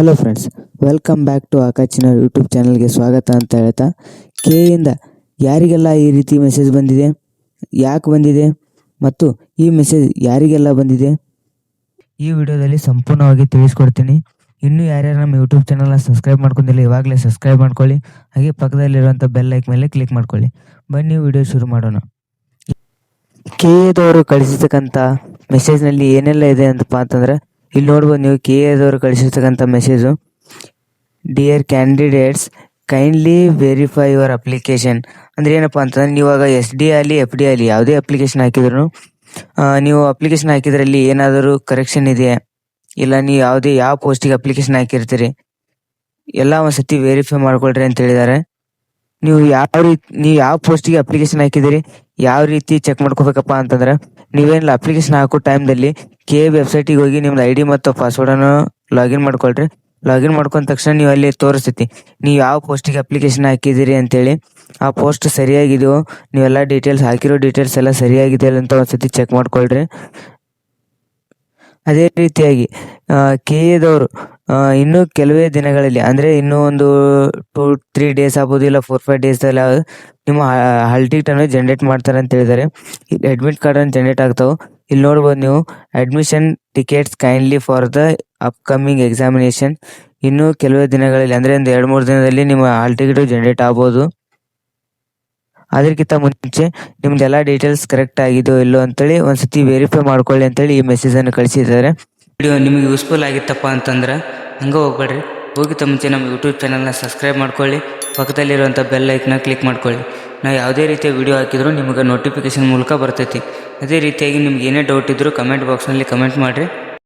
Hello friends, welcome back to ಆಕಾಚಿನ YouTube ಚಾನಲ್ಗೆ ಸ್ವಾಗತ ಅಂತ ಹೇಳ್ತಾ, ಕೆಯಿಂದ ಯಾರಿಗೆಲ್ಲ ಈ ರೀತಿ ಮೆಸೇಜ್ ಬಂದಿದೆ, ಯಾಕೆ ಬಂದಿದೆ ಮತ್ತು ಈ ಮೆಸೇಜ್ ಯಾರಿಗೆಲ್ಲ ಬಂದಿದೆ ಈ ವಿಡಿಯೋದಲ್ಲಿ ಸಂಪೂರ್ಣವಾಗಿ ತಿಳಿಸ್ಕೊಡ್ತೀನಿ. ಇನ್ನೂ ಯಾರ್ಯಾರು ನಮ್ಮ ಯೂಟ್ಯೂಬ್ ಚಾನಲ್ನ ಸಬ್ಸ್ಕ್ರೈಬ್ ಮಾಡ್ಕೊಂಡಿಲ್ಲ ಇವಾಗಲೇ ಸಬ್ಸ್ಕ್ರೈಬ್ ಮಾಡ್ಕೊಳ್ಳಿ. ಹಾಗೆ ಪಕ್ಕದಲ್ಲಿರುವಂಥ ಬೆಲ್ ಐಕ್ ಮೇಲೆ ಕ್ಲಿಕ್ ಮಾಡ್ಕೊಳ್ಳಿ. ಬನ್ನಿ ವಿಡಿಯೋ ಶುರು ಮಾಡೋಣ. ಕೆದವರು ಕಳಿಸಿರ್ತಕ್ಕಂಥ ಮೆಸೇಜ್ನಲ್ಲಿ ಏನೆಲ್ಲ ಇದೆ ಅಂತಪ್ಪ ಅಂತಂದ್ರೆ, ಇಲ್ಲಿ ನೋಡ್ಬೋದು ನೀವು ಕೆದವರು ಕಳಿಸಿರ್ತಕ್ಕಂಥ message. Dear candidates, kindly verify your application. ಅಂದರೆ ಏನಪ್ಪ ಅಂತಂದ್ರೆ, ನೀವಾಗ SD ಆಗಲಿ FD ಆಗಲಿ ಯಾವುದೇ ಅಪ್ಲಿಕೇಶನ್ ಹಾಕಿದ್ರು ನೀವು ಅಪ್ಲಿಕೇಶನ್ ಹಾಕಿದ್ರಲ್ಲಿ ಏನಾದರೂ ಕರೆಕ್ಷನ್ ಇದೆಯಾ, ಇಲ್ಲ ನೀವು ಯಾವ ಪೋಸ್ಟಿಗೆ ಅಪ್ಲಿಕೇಶನ್ ಹಾಕಿರ್ತೀರಿ ಎಲ್ಲ ಒಂದ್ಸತಿ ವೆರಿಫೈ ಮಾಡ್ಕೊಳ್ರಿ ಅಂತ ಹೇಳಿದ್ದಾರೆ. ನೀವು ಯಾವ ಪೋಸ್ಟಿಗೆ ಅಪ್ಲಿಕೇಶನ್ ಹಾಕಿದಿರಿ ಯಾವ ರೀತಿ ಚೆಕ್ ಮಾಡ್ಕೋಬೇಕಪ್ಪ ಅಂತಂದ್ರೆ, ನೀವೇನಿಲ್ಲ ಅಪ್ಲಿಕೇಶನ್ ಹಾಕೋ ಟೈಮ್ದಲ್ಲಿ ವೆಬ್ಸೈಟಿಗೆ ಹೋಗಿ ನಿಮ್ದು ID ಮತ್ತು ಪಾಸ್ವರ್ಡನ್ನು ಲಾಗಿನ್ ಮಾಡ್ಕೊಳ್ರಿ. ಲಾಗಿನ್ ಮಾಡ್ಕೊಂಡ ತಕ್ಷಣ ನೀವು ಅಲ್ಲಿ ತೋರಿಸ್ತೈತಿ ನೀವು ಯಾವ ಪೋಸ್ಟಿಗೆ ಅಪ್ಲಿಕೇಶನ್ ಹಾಕಿದ್ದೀರಿ ಅಂತೇಳಿ. ಆ ಪೋಸ್ಟ್ ಸರಿಯಾಗಿದೆಯೋ, ನೀವೆಲ್ಲ ಡೀಟೇಲ್ಸ್ ಹಾಕಿರೋ ಡೀಟೇಲ್ಸ್ ಎಲ್ಲ ಸರಿಯಾಗಿದೆ ಅಂತ ಒಂದ್ಸತಿ ಚೆಕ್ ಮಾಡ್ಕೊಳ್ರಿ. ಅದೇ ರೀತಿಯಾಗಿ ಕೆದವರು ಇನ್ನೂ ಕೆಲವೇ ದಿನಗಳಲ್ಲಿ, ಅಂದರೆ ಇನ್ನೂ ಒಂದು 2-3 ಡೇಸ್ ಆಗ್ಬೋದು, ಇಲ್ಲ 4-5 ಡೇಸಲ್ಲಿ ನಿಮ್ಮ ಹಾಲ್ ಟಿಕೆಟನ್ನು ಜನ್ರೇಟ್ ಮಾಡ್ತಾರೆ ಅಂತ ಹೇಳಿದ್ದಾರೆ. ಇಲ್ಲಿ ಅಡ್ಮಿಟ್ ಕಾರ್ಡನ್ನು ಜನ್ರೇಟ್ ಆಗ್ತಾವೆ. ಇಲ್ಲಿ ನೋಡ್ಬೋದು ನೀವು, admission tickets kindly for the upcoming examination. ಇನ್ನೂ ಕೆಲವೇ ದಿನಗಳಲ್ಲಿ, ಅಂದರೆ ಒಂದು 2-3 ದಿನದಲ್ಲಿ ನಿಮ್ಮ ಹಾಲ್ ಟಿಕೆಟು ಜನ್ರೇಟ್ ಆಗ್ಬೋದು. ಅದಕ್ಕಿಂತ ಮುಂಚೆ ನಿಮ್ದೆಲ್ಲ ಡೀಟೇಲ್ಸ್ ಕರೆಕ್ಟ್ ಆಗಿದೆಯೋ ಇಲ್ಲೋ ಅಂತೇಳಿ ಒಂದ್ಸತಿ ವೆರಿಫೈ ಮಾಡ್ಕೊಳ್ಳಿ ಅಂತೇಳಿ ಈ ಮೆಸೇಜನ್ನು ಕಳಿಸಿದ್ದಾರೆ. ವಿಡಿಯೋ ನಿಮಗೆ ಯೂಸ್ಫುಲ್ ಆಗಿತ್ತಪ್ಪ ಅಂತಂದ್ರೆ ಹಂಗೆ ಹೋಗ್ಬೇಡ್ರಿ, ಹೋಗಿತ್ತ ಮುಂಚೆ ನಮ್ಮ ಯೂಟ್ಯೂಬ್ ಚಾನಲ್ನ ಸಬ್ಸ್ಕ್ರೈಬ್ ಮಾಡ್ಕೊಳ್ಳಿ, ಪಕ್ಕದಲ್ಲಿರುವಂಥ ಬೆಲ್ ಐಕನ್ನ ಕ್ಲಿಕ್ ಮಾಡ್ಕೊಳ್ಳಿ. ನಾವು ಯಾವುದೇ ರೀತಿಯ ವಿಡಿಯೋ ಹಾಕಿದರೂ ನಿಮಗೆ ನೋಟಿಫಿಕೇಶನ್ ಮೂಲಕ ಬರ್ತೈತಿ. ಅದೇ ರೀತಿಯಾಗಿ ನಿಮ್ಗೆ ಏನೇ ಡೌಟ್ ಇದ್ದರೂ ಕಮೆಂಟ್ ಬಾಕ್ಸ್ನಲ್ಲಿ ಕಮೆಂಟ್ ಮಾಡಿರಿ.